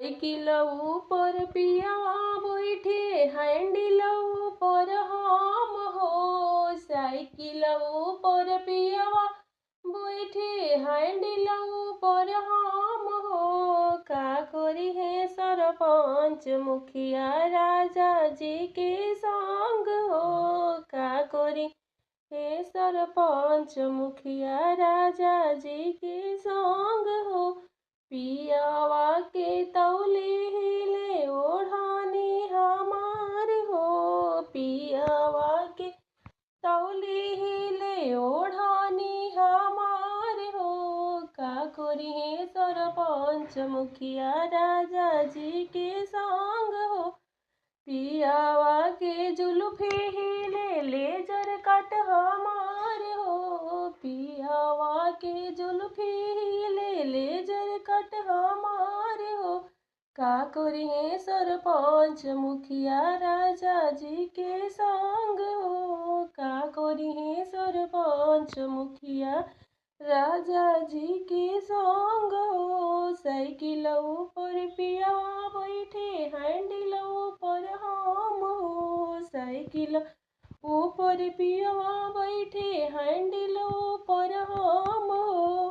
Cycle ऊपर पिया बैठे हैंडल ऊपर हम हो। साइकिल ऊपर पिया बैठे हैंडल ऊपर हम हो। का करी है सरपंच मुखिया राजा जी के संग हो। का करी हे सरपंच मुखिया राजा जी के संग हो। पियावा के तौले हिले ओढ़ानी हमार हो। पियावा के तौले हिले ओढ़ानी हमार हो। का करी है सरपंच मुखिया राजा जी के संग हो। पियावा के जुल्फे हिले लेजर कट हमार हो। पियावा के जुल्फे हिले लेजर कट हमार हो। का करी है सरपंच मुखिया राजा जी के संग हो। का करी है सरपंच मुखिया राजा जी के संग हो। साइकिल ऊपर पिया बैठे हैंडल ऊपर हम हो। साइकिल ऊपर पिया बैठे हैंडल ऊपर हम हो।